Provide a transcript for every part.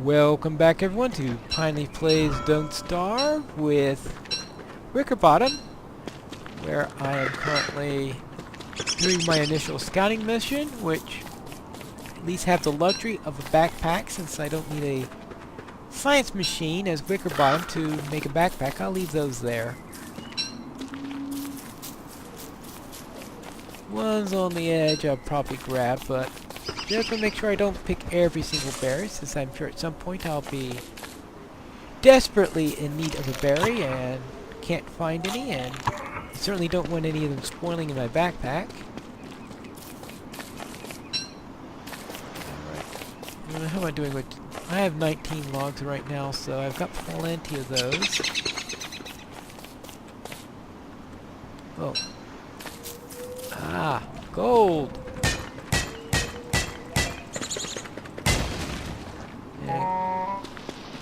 Welcome back everyone to Pineleaf Plays Don't Starve with Wickerbottom, where I am currently doing my initial scouting mission, which at least have the luxury of a backpack since I don't need a science machine as Wickerbottom to make a backpack. I'll leave those there. One's on the edge I'll probably grab, but just to make sure I don't pick every single berry, since I'm sure at some point I'll be desperately in need of a berry and can't find any, and I certainly don't want any of them spoiling in my backpack. Alright. How am I doing with... I have 19 logs right now, so I've got plenty of those. Oh. Ah, gold!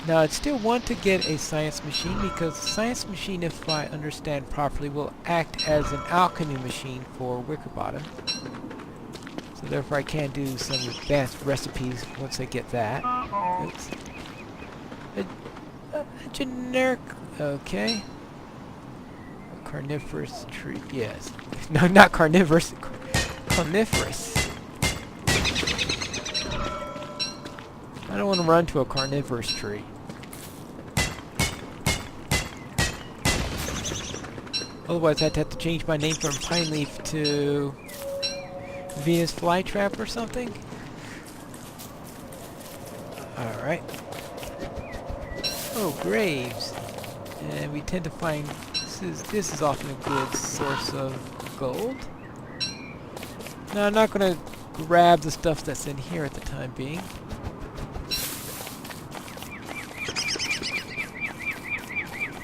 Now, I'd still want to get a science machine because the science machine, if I understand properly, will act as an alchemy machine for Wickerbottom. So therefore I can do some advanced recipes once I get that. Oops. A generic... okay. A carnivorous tree, yes. No, not carnivorous. Coniferous. I don't want to run to a carnivorous tree. Otherwise, I'd have to change my name from Pineleaf to Venus Flytrap or something. Alright. Oh, graves. And we tend to find this is often a good source of gold. Now, I'm not going to grab the stuff that's in here at the time being.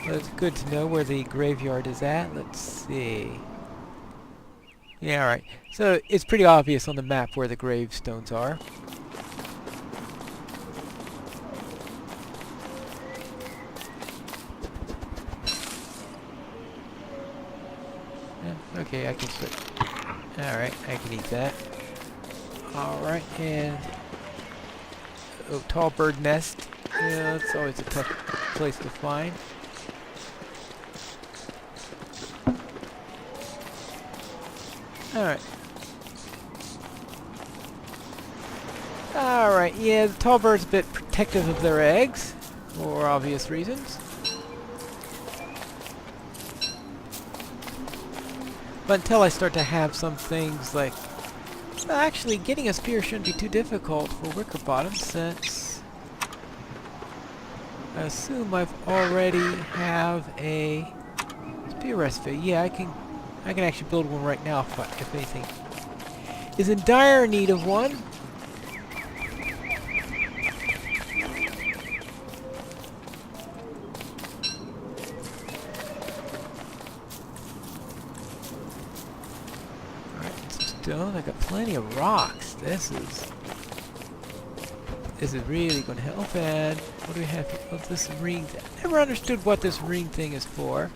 But it's good to know where the graveyard is at. Let's see. Yeah, alright. So it's pretty obvious on the map where the gravestones are. Yeah, okay, I can switch. Alright, I can eat that. Alright, and... oh, tall bird nest. Yeah, it's always a tough place to find. Alright. Alright, yeah, the tall bird's a bit protective of their eggs, for obvious reasons. But until I start to have some things like... well, actually, getting a spear shouldn't be too difficult for Wickerbottom, since... I assume I've already have a spear recipe. Yeah, I can actually build one right now if anything is in dire need of one. Alright, some stone. I got plenty of rocks. This is really going to help. And what do we have here? Oh, this ring. I never understood what this ring thing is for.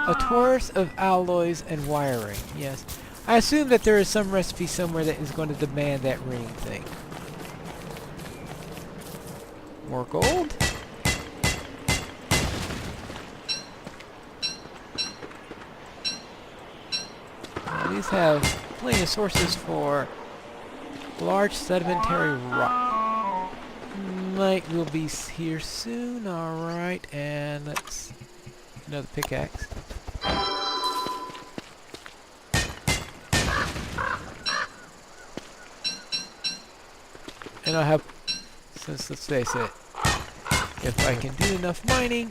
A torus of alloys and wiring. Yes. I assume that there is some recipe somewhere that is going to demand that ring thing. More gold? Well, these have plenty of sources for large sedimentary rock. Night will be here soon. Alright, and let's... another pickaxe. And I'll have, since let's face it, if I can do enough mining,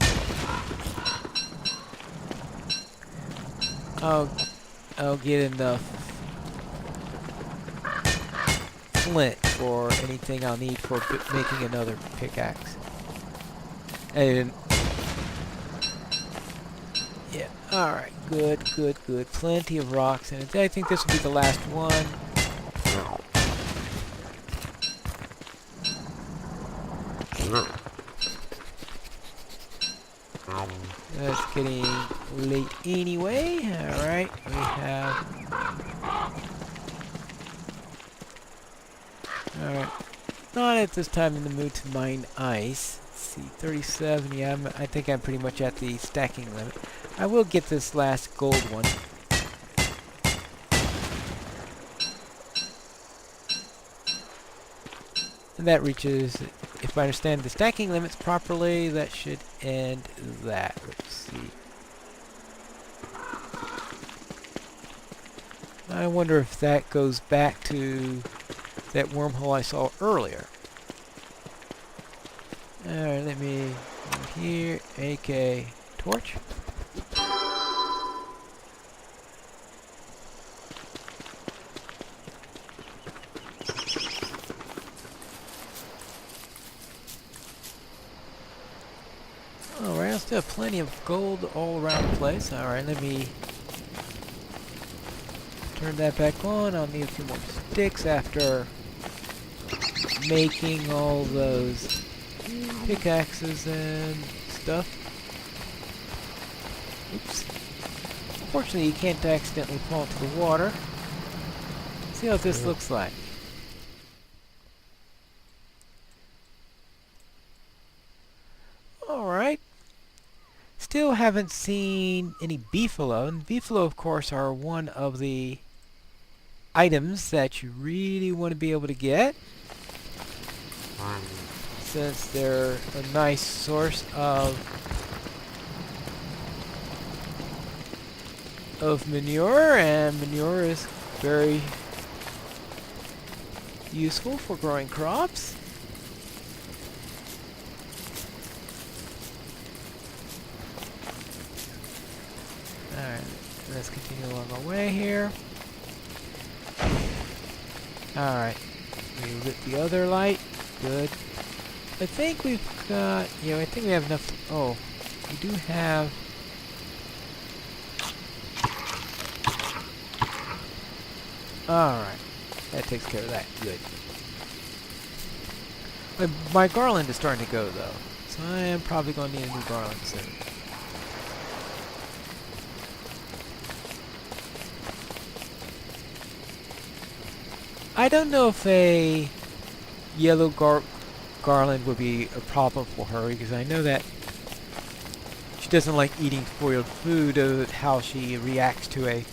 I'll get enough flint for anything I'll need for making another pickaxe. And yeah, alright, good. Plenty of rocks in it. I think this will be the last one. It's getting late anyway. Alright, we have... alright. not at this time in the mood to mine ice. Let's see, 37, yeah, I think I'm pretty much at the stacking limit. I will get this last gold one. And that reaches, if I understand the stacking limits properly, that should end that. Let's see. I wonder if that goes back to that wormhole I saw earlier. Alright, let me go here, AK torch. Alright, I still have plenty of gold all around the place. Alright, let me turn that back on. I'll need a few more sticks after making all those pickaxes and stuff. Oops. Unfortunately, you can't accidentally fall into the water. Let's see how this looks like. Alright. Still haven't seen any beefalo. And beefalo, of course, are one of the items that you really want to be able to get, since they're a nice source of manure, and manure is very useful for growing crops. Alright, let's continue along our way here. Alright, we lit the other light. Good. I think we've got, I think we have enough. Oh, we do have. Alright, that takes care of that. Good. My garland is starting to go though, so I am probably going to need a new garland soon. I don't know if a yellow garland would be a problem for her, because I know that she doesn't like eating spoiled food, how she reacts to a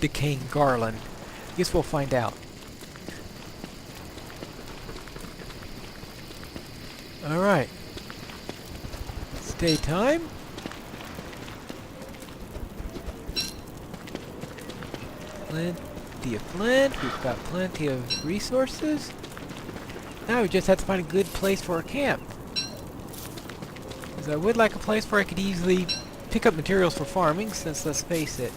decaying garland. I guess we'll find out. Alright. It's daytime. Plenty of flint. We've got plenty of resources. Now we just have to find a good place for a camp. Because I would like a place where I could easily pick up materials for farming, since, let's face it,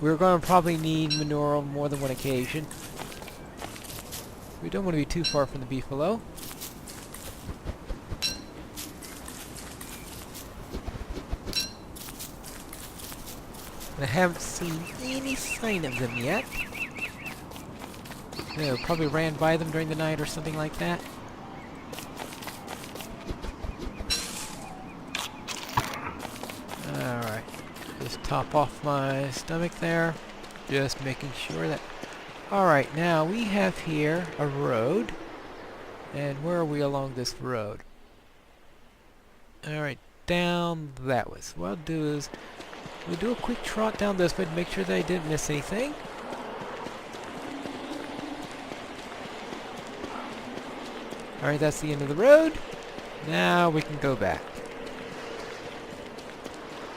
we're going to probably need manure on more than one occasion. We don't want to be too far from the beefalo. And I haven't seen any sign of them yet. Probably ran by them during the night or something like that. Alright. Just top off my stomach there. Just making sure that... Alright, now we have here a road. And where are we along this road? Alright, down that way. So what I'll do is... we'll do a quick trot down this way to make sure that I didn't miss anything. Alright, that's the end of the road. Now we can go back.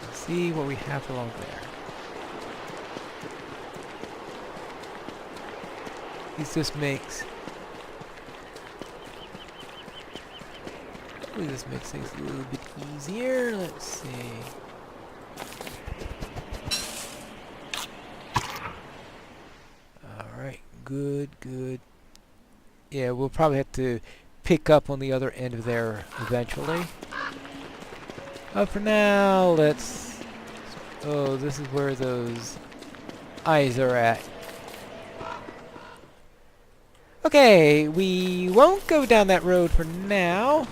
Let's see what we have along there. This makes... hopefully this makes things a little bit easier. Let's see. Alright, good. Yeah, we'll probably have to pick up on the other end of there eventually. For now, let's... oh, this is where those eyes are at. Okay, we won't go down that road for now.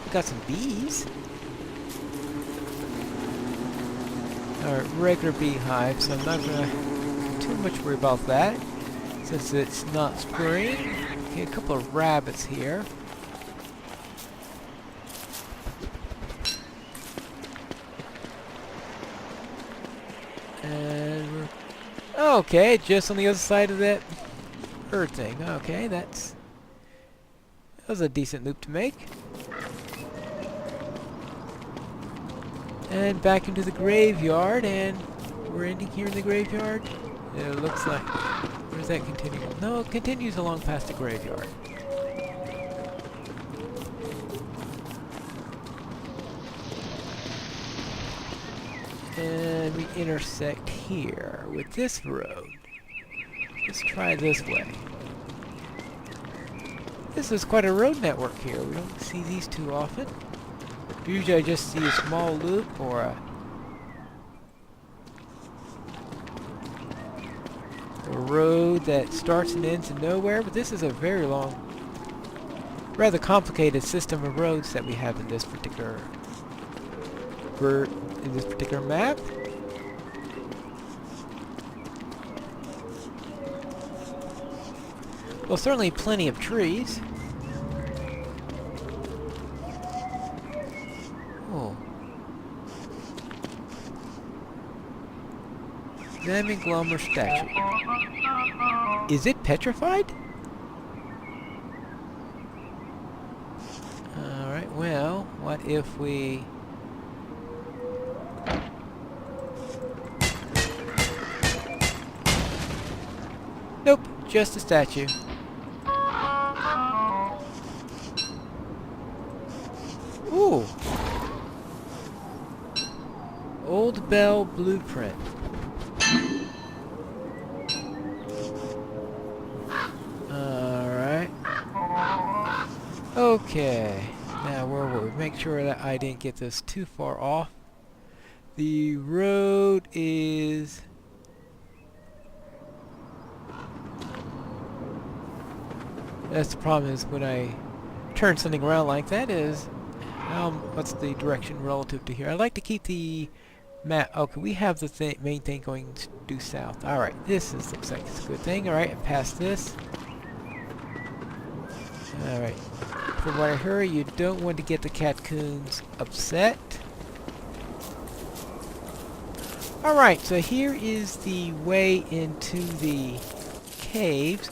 We got some bees. Alright, regular beehive, so I'm not gonna too much worry about that, since it's not spring. Okay, a couple of rabbits here. And we're... Okay, just on the other side of that bird thing. Okay, that was a decent loop to make. And back into the graveyard, and we're ending here in the graveyard. It looks like... Where's that continue? No, it continues along past the graveyard. And we intersect here with this road. Let's try this way. This is quite a road network here. We don't see these too often. Usually I just see a small loop or a road that starts and ends in nowhere, but this is a very long, rather complicated system of roads that we have in this particular map. Well, certainly plenty of trees. Oh. Diamond Glommer statue. Is it petrified? Alright, well, what if we... Nope, just a statue. Ooh! Old Bell Blueprint. Alright. Okay. Now where were we? Make sure that I didn't get this too far off. The road is... That's the problem, is when I turn something around like that is... what's the direction relative to here? I like to keep the map... Okay, we have the main thing going due south. Alright, this looks like it's a good thing. Alright, and past this. Alright. From what I heard, you don't want to get the catcoons upset. Alright, so here is the way into the caves.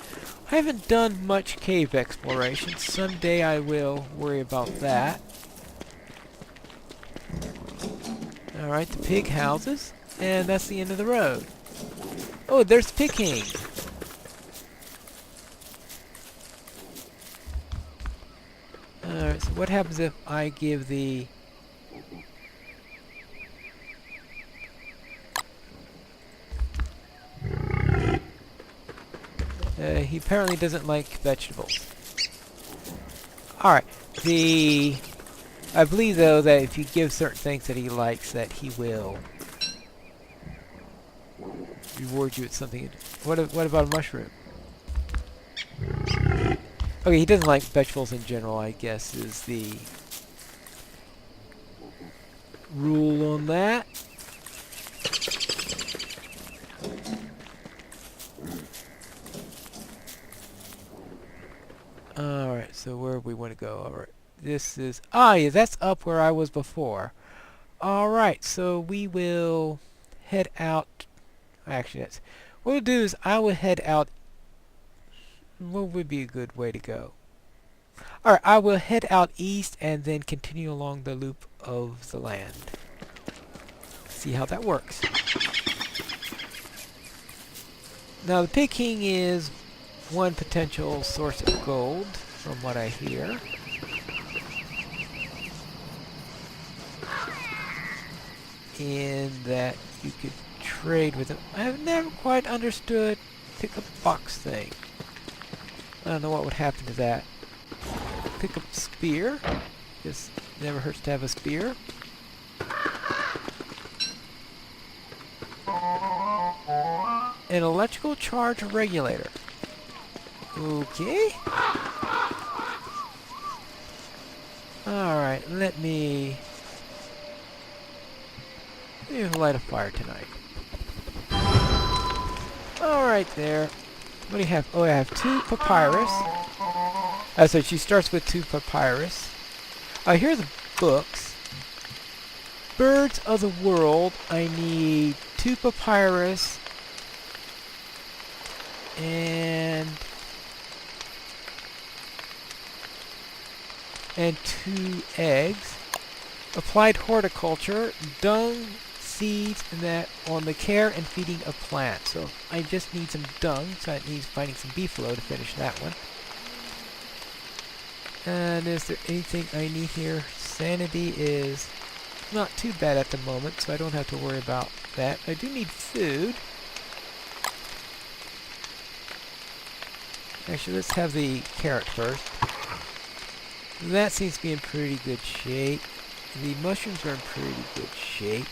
I haven't done much cave exploration. Someday I will worry about that. Alright, the pig houses. And that's the end of the road. Oh, there's Pig King! Alright, so what happens if I give the... he apparently doesn't like vegetables. Alright, I believe though that if you give certain things that he likes, that he will reward you with something. What about a mushroom? Okay, he doesn't like vegetables in general, I guess, is the rule on that. Alright, so where we want to go? Alright, this is... Ah, yeah, that's up where I was before. Alright, so we will head out... Actually, that's... What we'll do is I will head out... What would be a good way to go? Alright, I will head out east and then continue along the loop of the land. See how that works. Now, the Pig King is one potential source of gold, from what I hear. In that you could trade with him. I have never quite understood pick up box thing. I don't know what would happen to that. Pick up spear. Just never hurts to have a spear. An electrical charge regulator. Okay. Alright, let me light a fire tonight. Alright there. What do you have? Oh, I have 2 papyrus. So she starts with 2 papyrus. Here are the books. Birds of the World. I need 2 papyrus. And 2 eggs. Applied horticulture, dung, seeds, and that on the care and feeding of plants. So I just need some dung, so it needs finding some beefalo to finish that one. And is there anything I need here? Sanity is not too bad at the moment, so I don't have to worry about that. I do need food. Actually, let's have the carrot first. That seems to be in pretty good shape. The mushrooms are in pretty good shape.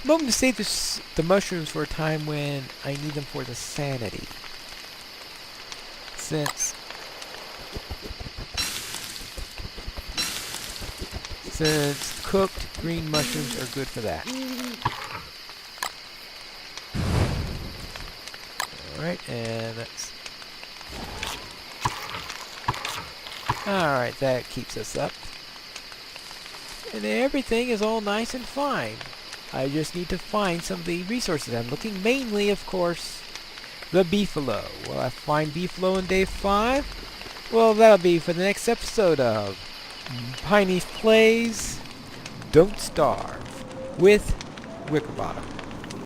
I'm hoping to save the mushrooms for a time when I need them for the sanity. Since cooked green mushrooms are good for that. Alright, and that's... Alright, that keeps us up. And everything is all nice and fine. I just need to find some of the resources. I'm looking mainly, of course, the beefalo. Will I find beefalo in day 5? Well, that'll be for the next episode of Pineleaf Plays Don't Starve with Wickerbottom.